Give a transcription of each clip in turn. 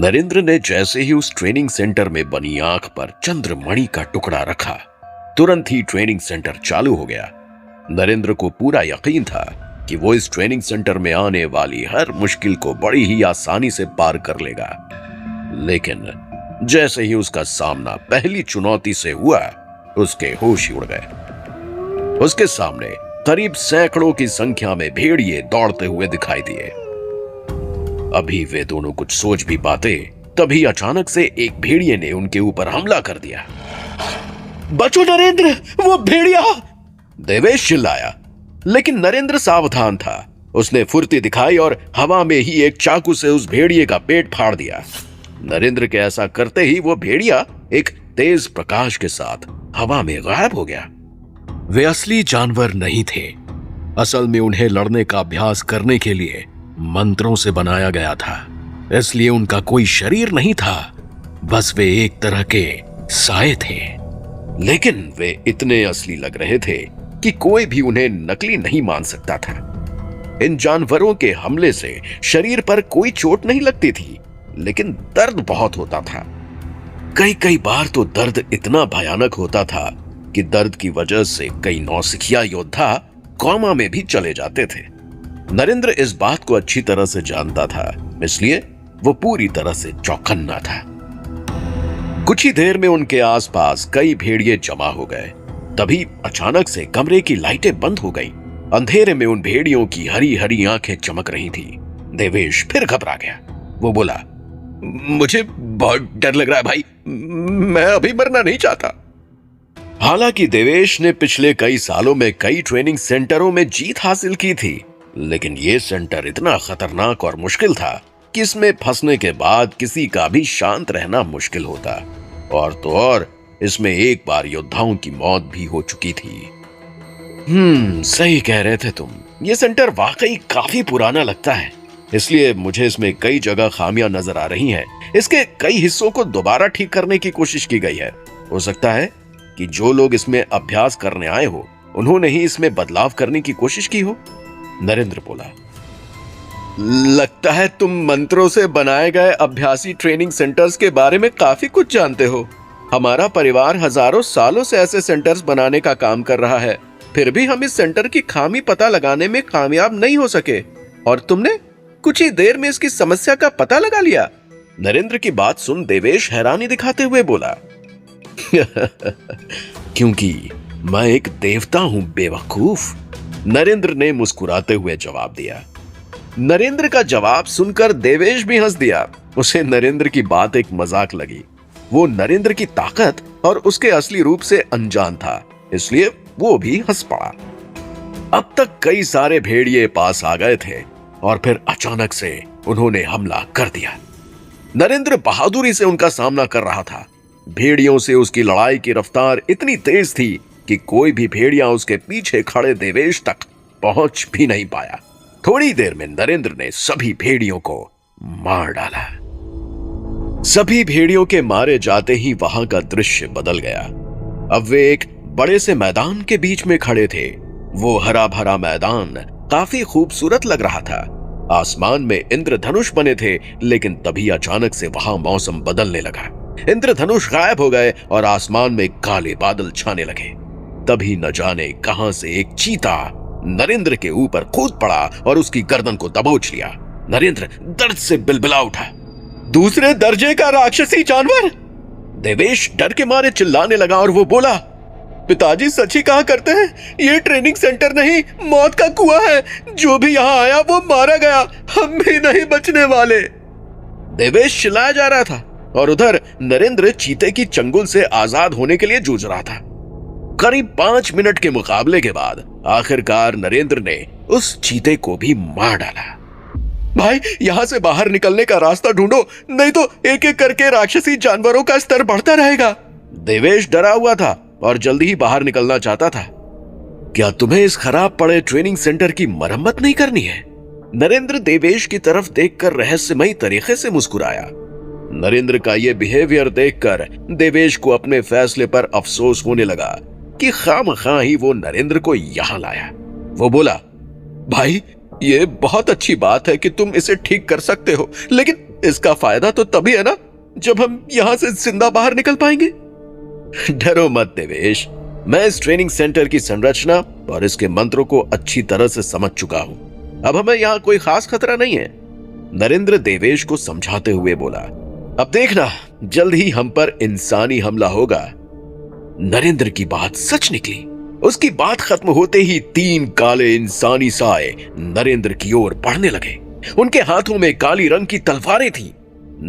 नरेंद्र ने जैसे ही उस ट्रेनिंग सेंटर में बनी आंख पर चंद्रमणि का टुकड़ा रखा, तुरंत ही ट्रेनिंग सेंटर चालू हो गया। नरेंद्र को पूरा यकीन था कि वो इस ट्रेनिंग सेंटर में आने वाली हर मुश्किल को बड़ी ही आसानी से पार कर लेगा। लेकिन जैसे ही उसका सामना पहली चुनौती से हुआ, उसके होश ही उड़ गए। उसके सामने करीब सैकड़ों की संख्या में भेड़िए दौड़ते हुए दिखाई दिए। अभी वे दोनों कुछ सोच भी पाते, तभी अचानक से एक भेड़िए ने उनके ऊपर हमला कर दिया। बचो नरेंद्र, वो भेड़िया! देवेश चिल्लाया, लेकिन नरेंद्र सावधान था। उसने फुर्ती दिखाई और हवा में ही एक चाकू से उस भेड़िए का पेट फाड़ दिया। नरेंद्र के ऐसा करते ही वो भेड़िया एक तेज प्रकाश के साथ हवा में गायब हो गया। वे असली जानवर नहीं थे। असल में उन्हें लड़ने का अभ्यास करने के लिए मंत्रों से बनाया गया था, इसलिए उनका कोई शरीर नहीं था, बस वे एक तरह के साए थे। लेकिन वे इतने असली लग रहे थे कि कोई भी उन्हें नकली नहीं मान सकता था। इन जानवरों के हमले से शरीर पर कोई चोट नहीं लगती थी, लेकिन दर्द बहुत होता था। कई बार तो दर्द इतना भयानक होता था कि दर्द की वजह से कई नौसिखिया योद्धा कोमा में भी चले जाते थे। नरेंद्र इस बात को अच्छी तरह से जानता था, इसलिए वो पूरी तरह से चौकन्ना था। कुछ ही देर में उनके आसपास कई भेड़िए जमा हो गए। तभी अचानक से कमरे की लाइटें बंद हो गईं। अंधेरे में उन भेड़ियों की हरी हरी आंखें चमक रही थी। देवेश फिर घबरा गया। वो बोला, मुझे बहुत डर लग रहा है भाई, मैं अभी मरना नहीं चाहता। हालांकि देवेश ने पिछले कई सालों में कई ट्रेनिंग सेंटरों में जीत हासिल की थी, लेकिन यह सेंटर इतना खतरनाक और मुश्किल था कि इसमें फंसने के बाद किसी का भी शांत रहना मुश्किल होता। और तो और इसमें एक बार योद्धाओं की मौत भी हो चुकी थी। सही कह रहे थे तुम। ये सेंटर वाकई काफी पुराना लगता है, इसलिए मुझे इसमें कई जगह खामियां नजर आ रही हैं। इसके कई हिस्सों को दोबारा ठीक करने की कोशिश की गई है। हो सकता है कि जो लोग इसमें अभ्यास करने आए हो, उन्होंने ही इसमें बदलाव करने की कोशिश की हो। नरेंद्र बोला, लगता है तुम मंत्रों से बनाए गए अभ्यासी ट्रेनिंग सेंटर्स के बारे में काफी कुछ जानते हो। हमारा परिवार हजारों सालों से ऐसे सेंटर्स बनाने का काम कर रहा है, फिर भी हम इस सेंटर की खामी पता लगाने में कामयाब नहीं हो सके, और तुमने कुछ ही देर में इसकी समस्या का पता लगा लिया। नरेंद्र की बात सुन देवेश हैरानी दिखाते हुए बोला, क्योंकि मैं एक देवता हूं बेवकूफ। नरेंद्र ने मुस्कुराते हुए जवाब दिया। नरेंद्र का जवाब सुनकर देवेश भी हंस दिया। उसे नरेंद्र की बात एक मजाक लगी। वो नरेंद्र की ताकत और उसके असली रूप से अनजान था, इसलिए वो भी हंस पड़ा। अब तक कई सारे भेड़िए पास आ गए थे और फिर अचानक से उन्होंने हमला कर दिया। नरेंद्र बहादुरी से उनका सामना कर रहा था। भेड़ियों से उसकी लड़ाई की रफ्तार इतनी तेज थी कि कोई भी भेड़िया उसके पीछे खड़े देवेश तक पहुंच भी नहीं पाया। थोड़ी देर में नरेंद्र ने सभी भेड़ियों को मार डाला। सभी भेड़ियों के मारे जाते ही वहां का दृश्य बदल गया। अब वे एक बड़े से मैदान के बीच में खड़े थे। वो हरा भरा मैदान काफी खूबसूरत लग रहा था। आसमान में इंद्रधनुष बने थे, लेकिन तभी अचानक से वहां मौसम बदलने लगा। इंद्रधनुष गायब हो गए और आसमान में काले बादल छाने लगे। तभी न जाने कहां से एक चीता नरेंद्र के ऊपर कूद पड़ा और उसकी गर्दन को दबोच लिया। नरेंद्र दर्द से बिलबिला उठा। दूसरे दर्जे का राक्षसी जानवर! देवेश डर के मारे चिल्लाने लगा और वो बोला, पिताजी सच ही कहा करते हैं, ये ट्रेनिंग सेंटर नहीं, मौत का कुआं है। जो भी यहाँ आया वो मारा गया, हम भी नहीं बचने वाले। देवेश चिल्लाया जा रहा था और उधर नरेंद्र चीते की चंगुल से आजाद होने के लिए जूझ रहा था। करीब 5 मिनट के मुकाबले के बाद आखिरकार नरेंद्र ने उस चीते को भी मार डाला। भाई, यहां से बाहर निकलने का रास्ता ढूंढो, नहीं तो एक एक करके राक्षसी जानवरों का स्तर बढ़ता रहेगा। देवेश डरा हुआ था और जल्दी ही बाहर निकलना चाहता था। क्या तुम्हें इस खराब पड़े ट्रेनिंग सेंटर की मरम्मत नहीं करनी है? नरेंद्र देवेश की तरफ देखकर रहस्यमयी तरीके से मुस्कुराया। नरेंद्र का यह बिहेवियर देखकर देवेश को अपने फैसले पर अफसोस होने लगा कि खामखां ही वो नरेंद्र को यहां लाया। वो बोला, भाई, ये बहुत अच्छी बात है कि तुम इसे ठीक कर सकते हो, लेकिन इसका फायदा तो तभी है ना जब हम यहां से जिंदा बाहर निकल पाएंगे। डरो मत देवेश, मैं इस ट्रेनिंग सेंटर की संरचना और इसके मंत्रों को अच्छी तरह से समझ चुका हूं। अब हमें यहां कोई खास खतरा नहीं है। नरेंद्र देवेश को समझाते हुए बोला, अब देखना जल्द ही हम पर इंसानी हमला होगा। नरेंद्र की बात सच निकली। उसकी बात खत्म होते ही 3 काले इंसानी साए नरेंद्र की ओर बढ़ने लगे। उनके हाथों में काली रंग की तलवारें थीं।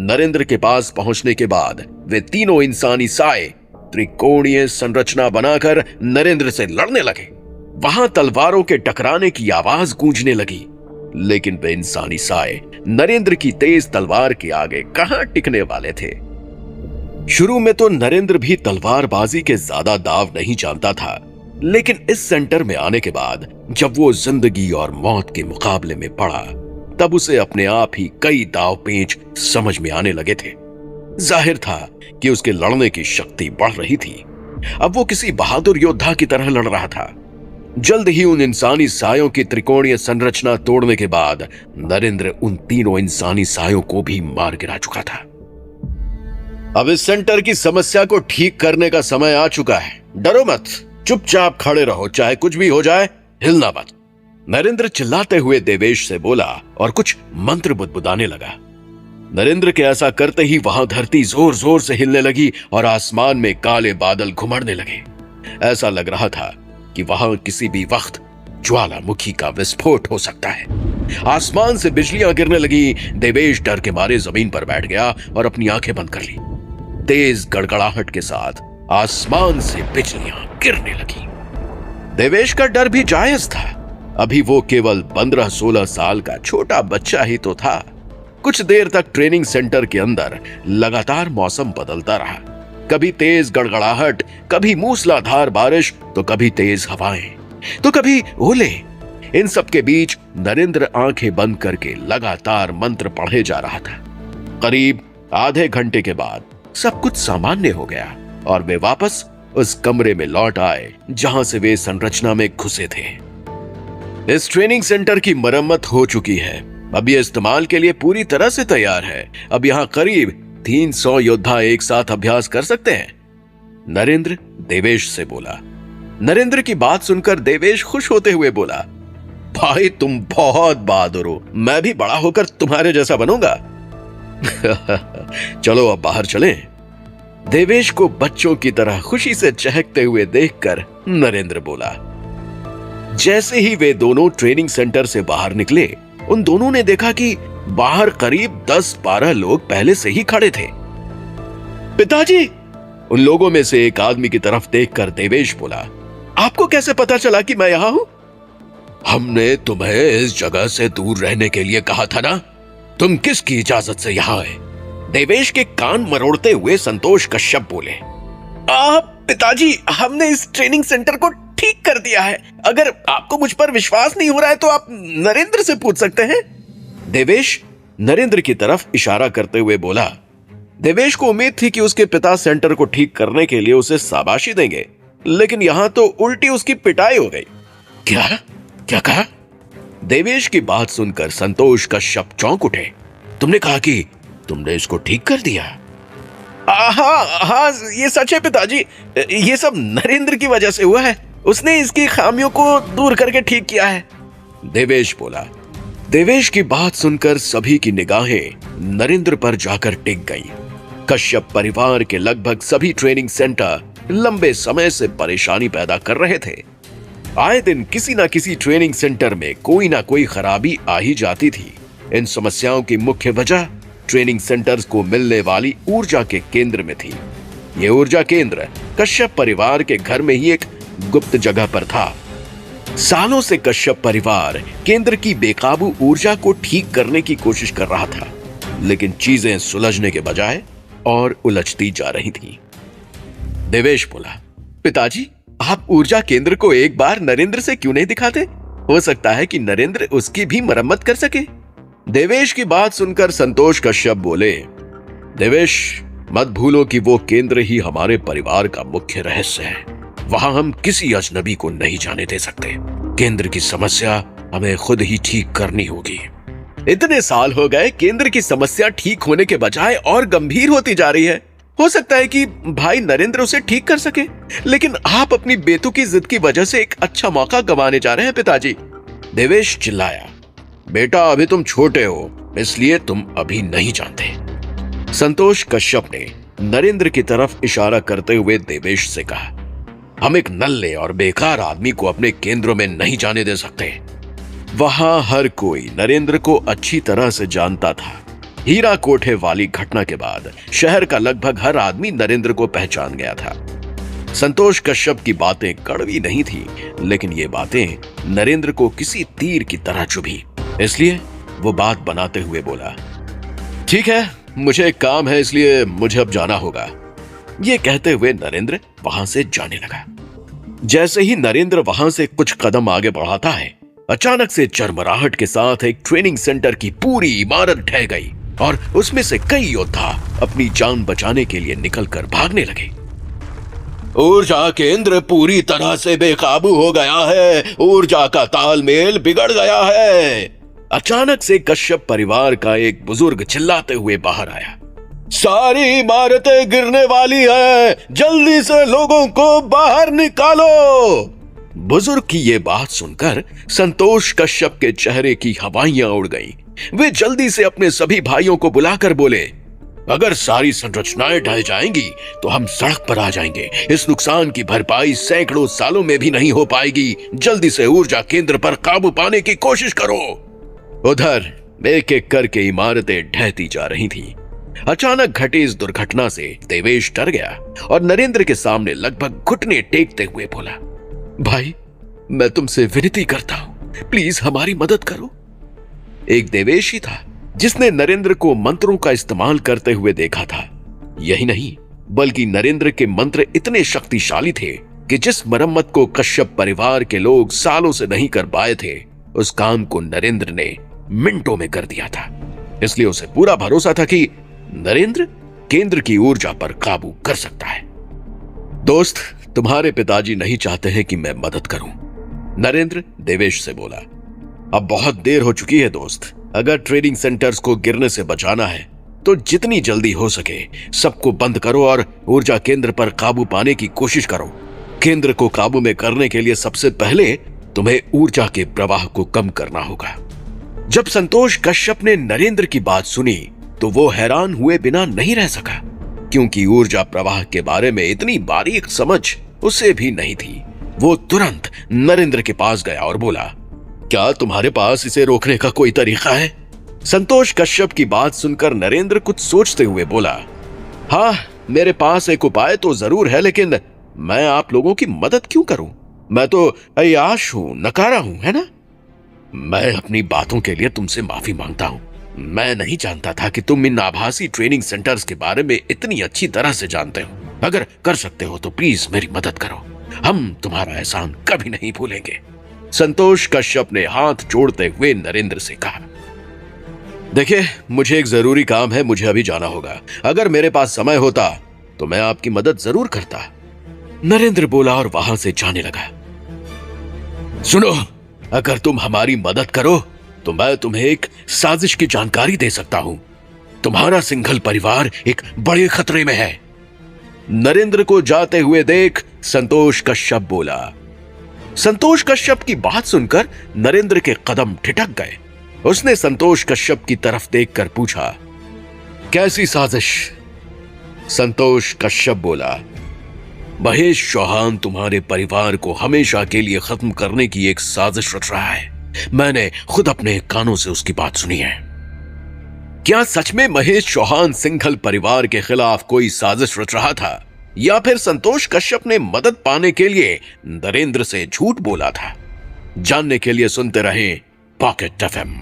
नरेंद्र के पास पहुंचने के बाद वे तीनों इंसानी साए त्रिकोणीय संरचना बनाकर नरेंद्र से लड़ने लगे। वहां तलवारों के टकराने की आवाज गूंजने लगी, लेकिन वे इंसानी साए नरेंद्र की तेज तलवार के आगे कहां टिकने वाले थे। शुरू में तो नरेंद्र भी तलवारबाजी के ज्यादा दाव नहीं जानता था, लेकिन इस सेंटर में आने के बाद जब वो जिंदगी और मौत के मुकाबले में पड़ा, तब उसे अपने आप ही कई दाव पेच समझ में आने लगे थे। जाहिर था कि उसके लड़ने की शक्ति बढ़ रही थी। अब वो किसी बहादुर योद्धा की तरह लड़ रहा था। जल्द ही उन इंसानी सायों की त्रिकोणीय संरचना तोड़ने के बाद नरेंद्र उन तीनों इंसानी सायों को भी मार गिरा चुका था। अब इस सेंटर की समस्या को ठीक करने का समय आ चुका है। डरो मत, चुपचाप खड़े रहो, चाहे कुछ भी हो जाए, हिलना मत। नरेंद्र चिल्लाते हुए देवेश से बोला और कुछ मंत्र बुदबुदाने लगा। नरेंद्र के ऐसा करते ही वहां धरती जोर जोर से हिलने लगी और आसमान में काले बादल घुमड़ने लगे। ऐसा लग रहा था कि वहां किसी भी वक्त ज्वालामुखी का विस्फोट हो सकता है। आसमान से बिजलियां गिरने लगी। देवेश डर के मारे जमीन पर बैठ गया और अपनी आंखें बंद कर ली। तेज गड़गड़ाहट के साथ आसमान से बिजलियां गिरने लगी। देवेश का डर भी जायज था। अभी वो केवल 15-16 साल का छोटा बच्चा ही तो था। कुछ देर तक ट्रेनिंग सेंटर के अंदर लगातार मौसम बदलता रहा। कभी तेज गड़गड़ाहट, कभी मूसलाधार बारिश, तो कभी तेज हवाएं, तो कभी ओले। इन सब के बीच नरेंद्र आंखें बंद करके लगातार मंत्र पढ़े जा रहा था। करीब आधे घंटे के बाद सब कुछ सामान्य हो गया और वे वापस उस कमरे में लौट आए जहां से वे संरचना में घुसे थे। इस ट्रेनिंग सेंटर की मरम्मत हो चुकी है। अब ये इस्तेमाल के लिए पूरी तरह से तैयार है। अब यहाँ करीब 300 योद्धा एक साथ अभ्यास कर सकते हैं। नरेंद्र देवेश से बोला। नरेंद्र की बात सुनकर देवेश खुश होते हुए बोला, भाई तुम बहुत बहादुर हो। मैं भी बड़ा होकर तुम्हारे जैसा बनूंगा। चलो अब बाहर चलें। देवेश को बच्चों की तरह खुशी से चहकते हुए देखकर नरेंद्र बोला। जैसे ही वे दोनों ट्रेनिंग सेंटर से बाहर निकले, उन दोनों ने देखा कि बाहर करीब 10-12 लोग पहले से ही खड़े थे। पिताजी! उन लोगों में से एक आदमी की तरफ देखकर देवेश बोला, आपको कैसे पता चला कि मैं यहां हूं? हमने तुम्हें इस जगह से दूर रहने के लिए कहा था ना। तुम किसकी इजाजत से यहां आए? देवेश के कान मरोड़ते हुए संतोष कश्यप बोले। पिताजी, हमने इस ट्रेनिंग सेंटर को ठीक कर दिया है। अगर आपको मुझ पर विश्वास नहीं हो रहा है तो आप नरेंद्र से पूछ सकते हैं। देवेश नरेंद्र की तरफ इशारा करते हुए बोला। देवेश को उम्मीद थी कि उसके पिता सेंटर को ठीक करने के लिए उसे शाबाशी देंगे, लेकिन यहां तो उल्टी उसकी पिटाई हो गई। क्या कहा? देवेश की बात सुनकर संतोष कश्यप चौंक उठे। तुमने कहा कि तुमने इसको ठीक कर दिया? हाँ, ये सच है पिताजी। ये सब नरेंद्र की वजह से हुआ है। उसने इसकी खामियों को दूर करके ठीक किया है। देवेश बोला। देवेश की बात सुनकर सभी की निगाहें नरेंद्र पर जाकर टिक गई। कश्यप परिवार के लगभग सभी ट्रेनिंग सेंटर लंबे समय से परेशानी पैदा कर रहे थे। आए दिन किसी न किसी ट्रेनिंग सेंटर में कोई ना कोई खराबी आ ही जाती थी। इन समस्याओं की मुख्य वजह ट्रेनिंग सेंटर्स को मिलने वाली ऊर्जा के केंद्र में थी। ये ऊर्जा केंद्र कश्यप परिवार के घर में ही एक गुप्त जगह पर था। सालों से कश्यप परिवार केंद्र की बेकाबू ऊर्जा को ठीक करने की कोशिश कर रहा था, लेकिन चीजें सुलझने के बजाय और उलझती जा रही थीं। देवेश बोला, पिताजी, आप ऊर्जा केंद्र को एक बार नरेंद्र से क्यों नहीं दिखाते? हो सकता है कि नरेंद्र उसकी भी मरम्मत कर सके। देवेश की बात सुनकर संतोष कश्यप बोले, देवेश, मत भूलो कि वो केंद्र ही हमारे परिवार का मुख्य रहस्य है। वहां हम किसी अजनबी को नहीं जाने दे सकते। केंद्र की समस्या हमें खुद ही ठीक करनी होगी। इतने साल हो गए, केंद्र की समस्या ठीक होने के बजाय और गंभीर होती जा रही है। हो सकता है कि भाई नरेंद्र उसे ठीक कर सके, लेकिन आप अपनी बेतुकी जिद की वजह से एक अच्छा मौका गंवाने जा रहे हैं पिताजी। देवेश चिल्लाया। बेटा, अभी तुम छोटे हो, इसलिए तुम अभी नहीं जानते। संतोष कश्यप ने नरेंद्र की तरफ इशारा करते हुए देवेश से कहा, हम एक नल्ले और बेकार आदमी को अपने केंद्रों में नहीं जाने दे सकते। वहां हर कोई नरेंद्र को अच्छी तरह से जानता था। हीरा कोठे वाली घटना के बाद शहर का लगभग हर आदमी नरेंद्र को पहचान गया था। संतोष कश्यप की बातें कड़वी नहीं थी, लेकिन ये बातें नरेंद्र को किसी तीर की तरह चुभी। इसलिए वो बात बनाते हुए बोला, ठीक है, मुझे एक काम है, इसलिए मुझे अब जाना होगा। ये कहते हुए नरेंद्र वहां से जाने लगा। जैसे ही नरेंद्र वहां से कुछ कदम आगे बढ़ाता है, अचानक से चरमराहट के साथ एक ट्रेनिंग सेंटर की पूरी इमारत ढह गई और उसमें से कई योद्धा अपनी जान बचाने के लिए निकलकर भागने लगे। ऊर्जा केंद्र पूरी तरह से बेकाबू हो गया है, ऊर्जा का तालमेल बिगड़ गया है। अचानक से कश्यप परिवार का एक बुजुर्ग चिल्लाते हुए बाहर आया, सारी इमारतें गिरने वाली है, जल्दी से लोगों को बाहर निकालो। बुजुर्ग की ये बात सुनकर संतोष कश्यप के चेहरे की हवाइयां उड़ गईं। वे जल्दी से अपने सभी भाइयों को बुलाकर बोले, अगर सारी संरचनाएं ढह जाएंगी तो हम सड़क पर आ जाएंगे। इस नुकसान की भरपाई सैकड़ों सालों में भी नहीं हो पाएगी। जल्दी से ऊर्जा केंद्र पर काबू पाने की कोशिश करो। उधर एक एक करके इमारतें ढहती जा रही थीं। अचानक घटी इस दुर्घटना से देवेश डर गया और नरेंद्र के सामने लगभग घुटने टेकते हुए बोला, भाई, मैं तुमसे विनती करता हूं, प्लीज हमारी मदद करो। एक देवेश ही था जिसने नरेंद्र को मंत्रों का इस्तेमाल करते हुए देखा था। यही नहीं, बल्कि नरेंद्र के मंत्र इतने शक्तिशाली थे कि जिस मरम्मत को कश्यप परिवार के लोग सालों से नहीं कर पाए थे, उस काम को नरेंद्र ने मिनटों में कर दिया था। इसलिए उसे पूरा भरोसा था कि नरेंद्र केंद्र की ऊर्जा पर काबू कर सकता है। दोस्त, तुम्हारे पिताजी नहीं चाहते हैं कि मैं मदद करूं, नरेंद्र देवेश से बोला। अब बहुत देर हो चुकी है दोस्त। अगर ट्रेनिंग सेंटर्स को गिरने से बचाना है तो जितनी जल्दी हो सके सबको बंद करो और ऊर्जा केंद्र पर काबू पाने की कोशिश करो। केंद्र को काबू में करने के लिए सबसे पहले तुम्हें ऊर्जा के प्रवाह को कम करना होगा। जब संतोष कश्यप ने नरेंद्र की बात सुनी तो वो हैरान हुए बिना नहीं रह सका, क्योंकि ऊर्जा प्रवाह के बारे में इतनी बारीक समझ उसे भी नहीं थी। वो तुरंत नरेंद्र के पास गया और बोला, क्या तुम्हारे पास इसे रोकने का कोई तरीका है? संतोष कश्यप की बात सुनकर नरेंद्र कुछ सोचते हुए बोला, हाँ, मेरे पास एक उपाय तो जरूर है, लेकिन मैं आप लोगों की मदद क्यों करूं? मैं तो अय्याश हूं, नकारा हूं, है ना? मैं अपनी बातों के लिए तुमसे माफी मांगता हूं। मैं नहीं जानता था कि तुम इन आभासी ट्रेनिंग सेंटर्स के बारे में इतनी अच्छी तरह से जानते हो। अगर कर सकते हो तो प्लीज मेरी मदद करो, हम तुम्हारा एहसान कभी नहीं भूलेंगे। संतोष कश्यप ने हाथ जोड़ते हुए नरेंद्र से कहा, देखिए, मुझे एक जरूरी काम है, मुझे अभी जाना होगा। अगर मेरे पास समय होता तो मैं आपकी मदद जरूर करता, नरेंद्र बोला और वहां से जाने लगा। सुनो, अगर तुम हमारी मदद करो तो मैं तुम्हें एक साजिश की जानकारी दे सकता हूं। तुम्हारा सिंघल परिवार एक बड़े खतरे में है। नरेंद्र को जाते हुए देख संतोष कश्यप बोला। संतोष कश्यप की बात सुनकर नरेंद्र के कदम ठिठक गए। उसने संतोष कश्यप की तरफ देखकर पूछा, कैसी साजिश? संतोष कश्यप बोला, महेश चौहान तुम्हारे परिवार को हमेशा के लिए खत्म करने की एक साजिश रच रहा है। मैंने खुद अपने कानों से उसकी बात सुनी है। क्या सच में महेश चौहान सिंघल परिवार के खिलाफ कोई साजिश रच रहा था, या फिर संतोष कश्यप ने मदद पाने के लिए नरेंद्र से झूठ बोला था? जानने के लिए सुनते रहें पॉकेट एफएम।